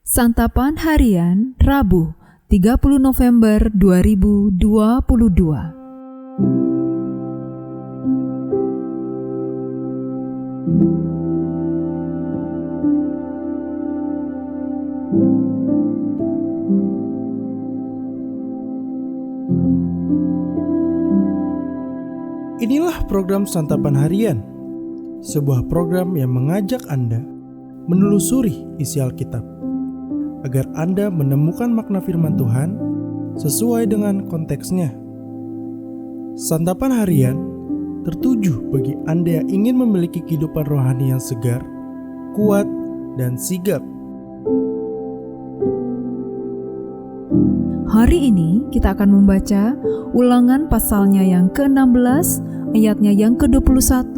Santapan Harian Rabu 30 November 2022. Inilah program Santapan Harian, sebuah program yang mengajak Anda menelusuri isi Alkitab, agar Anda menemukan makna firman Tuhan sesuai dengan konteksnya. Santapan Harian tertuju bagi Anda yang ingin memiliki kehidupan rohani yang segar, kuat, dan sigap. Hari ini kita akan membaca Ulangan pasalnya yang ke-16, ayatnya yang ke-21,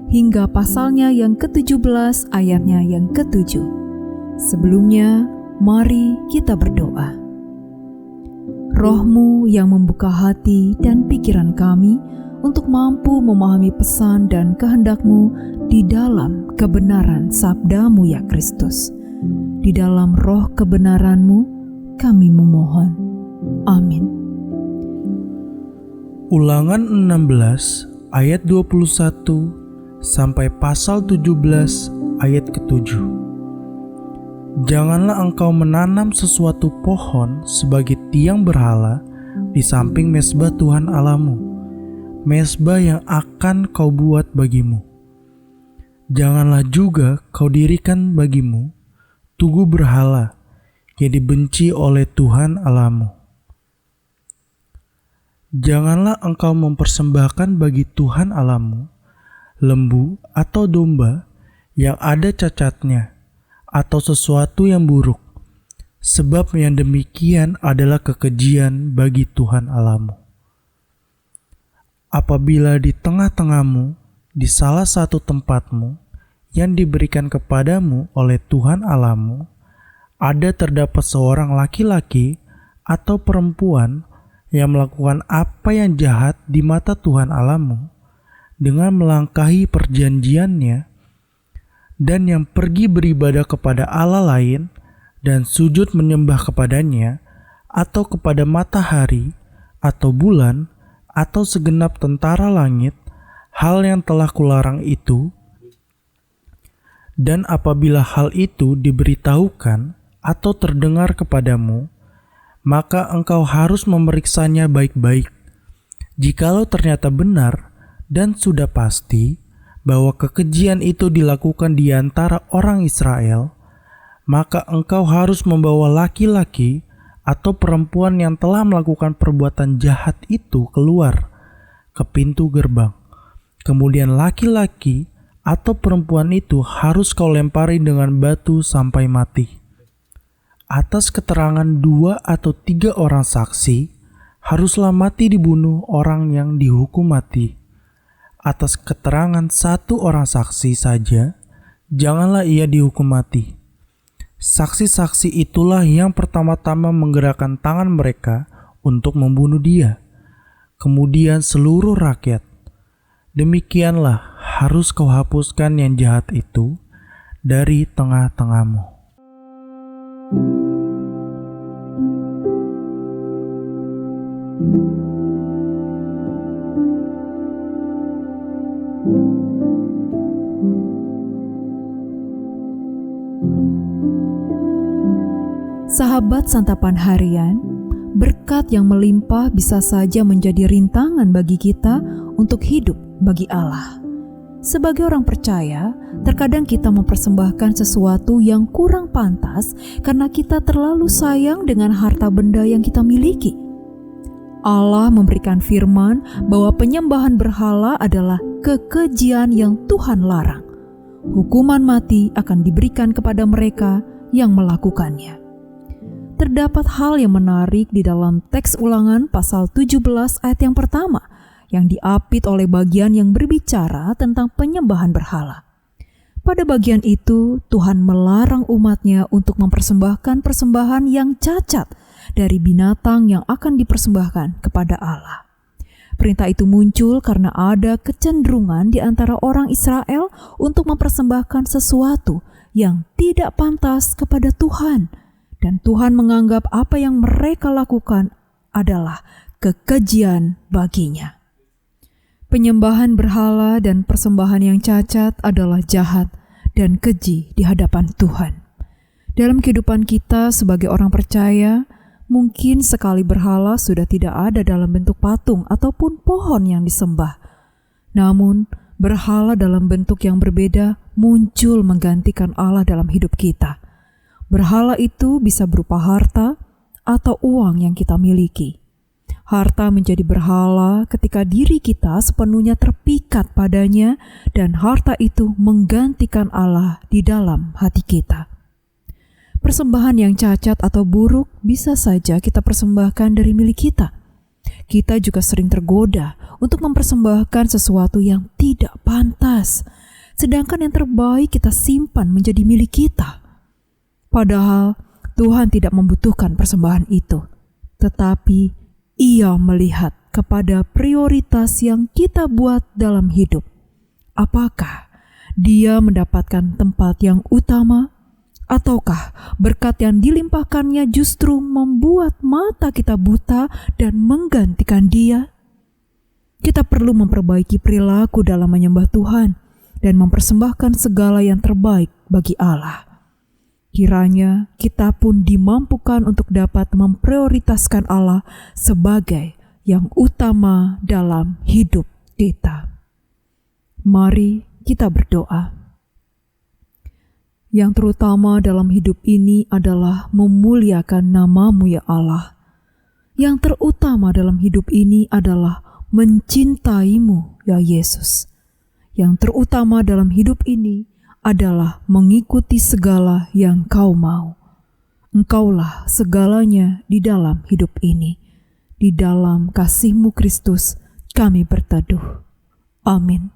hingga pasalnya yang ke-17, ayatnya yang ke-7. Sebelumnya, mari kita berdoa. Roh-Mu yang membuka hati dan pikiran kami untuk mampu memahami pesan dan kehendak-Mu di dalam kebenaran sabda-Mu ya Kristus. Di dalam roh kebenaran-Mu kami memohon. Amin. Ulangan 16 ayat 21 sampai pasal 17 ayat ke-7. Janganlah engkau menanam sesuatu pohon sebagai tiang berhala di samping mezbah Tuhan Allahmu, mezbah yang akan kau buat bagimu. Janganlah juga kau dirikan bagimu tugu berhala yang dibenci oleh Tuhan Allahmu. Janganlah engkau mempersembahkan bagi Tuhan Allahmu lembu atau domba yang ada cacatnya atau sesuatu yang buruk, sebab yang demikian adalah kekejian bagi Tuhan Allahmu. Apabila di tengah-tengahmu, di salah satu tempatmu yang diberikan kepadamu oleh Tuhan Allahmu, ada terdapat seorang laki-laki atau perempuan yang melakukan apa yang jahat di mata Tuhan Allahmu dengan melangkahi perjanjiannya, dan yang pergi beribadah kepada Allah lain dan sujud menyembah kepadanya, atau kepada matahari atau bulan atau segenap tentara langit, hal yang telah kularang itu. Dan apabila hal itu diberitahukan atau terdengar kepadamu, maka engkau harus memeriksanya baik-baik. Jikalau ternyata benar dan sudah pasti bahwa kekejian itu dilakukan di antara orang Israel, maka engkau harus membawa laki-laki atau perempuan yang telah melakukan perbuatan jahat itu keluar ke pintu gerbang. Kemudian laki-laki atau perempuan itu harus kau lempari dengan batu sampai mati. Atas keterangan 2 atau 3 orang saksi, haruslah mati dibunuh orang yang dihukum mati. Atas keterangan 1 orang saksi saja, janganlah ia dihukum mati. Saksi-saksi itulah yang pertama-tama menggerakkan tangan mereka untuk membunuh dia, kemudian seluruh rakyat. Demikianlah harus kau hapuskan yang jahat itu dari tengah-tengahmu. Sahabat Santapan Harian, berkat yang melimpah bisa saja menjadi rintangan bagi kita untuk hidup bagi Allah. Sebagai orang percaya, terkadang kita mempersembahkan sesuatu yang kurang pantas karena kita terlalu sayang dengan harta benda yang kita miliki. Allah memberikan firman bahwa penyembahan berhala adalah kekejian yang Tuhan larang. Hukuman mati akan diberikan kepada mereka yang melakukannya. Terdapat hal yang menarik di dalam teks Ulangan pasal 17 ayat yang pertama, yang diapit oleh bagian yang berbicara tentang penyembahan berhala. Pada bagian itu, Tuhan melarang umatnya untuk mempersembahkan persembahan yang cacat dari binatang yang akan dipersembahkan kepada Allah. Perintah itu muncul karena ada kecenderungan di antara orang Israel untuk mempersembahkan sesuatu yang tidak pantas kepada Tuhan, dan Tuhan menganggap apa yang mereka lakukan adalah kekejian baginya. Penyembahan berhala dan persembahan yang cacat adalah jahat dan keji di hadapan Tuhan. Dalam kehidupan kita sebagai orang percaya, mungkin sekali berhala sudah tidak ada dalam bentuk patung ataupun pohon yang disembah. Namun, berhala dalam bentuk yang berbeda muncul menggantikan Allah dalam hidup kita. Berhala itu bisa berupa harta atau uang yang kita miliki. Harta menjadi berhala ketika diri kita sepenuhnya terpikat padanya dan harta itu menggantikan Allah di dalam hati kita. Persembahan yang cacat atau buruk bisa saja kita persembahkan dari milik kita. Kita juga sering tergoda untuk mempersembahkan sesuatu yang tidak pantas, sedangkan yang terbaik kita simpan menjadi milik kita. Padahal Tuhan tidak membutuhkan persembahan itu, tetapi Ia melihat kepada prioritas yang kita buat dalam hidup. Apakah Dia mendapatkan tempat yang utama, ataukah berkat yang dilimpahkannya justru membuat mata kita buta dan menggantikan Dia? Kita perlu memperbaiki perilaku dalam menyembah Tuhan dan mempersembahkan segala yang terbaik bagi Allah. Kiranya kita pun dimampukan untuk dapat memprioritaskan Allah sebagai yang utama dalam hidup kita. Mari kita berdoa. Yang terutama dalam hidup ini adalah memuliakan nama-Mu ya Allah. Yang terutama dalam hidup ini adalah mencintai-Mu ya Yesus. Yang terutama dalam hidup ini adalah mengikuti segala yang Kau mau. Engkaulah segalanya di dalam hidup ini. Di dalam kasih-Mu Kristus kami berteduh. Amin.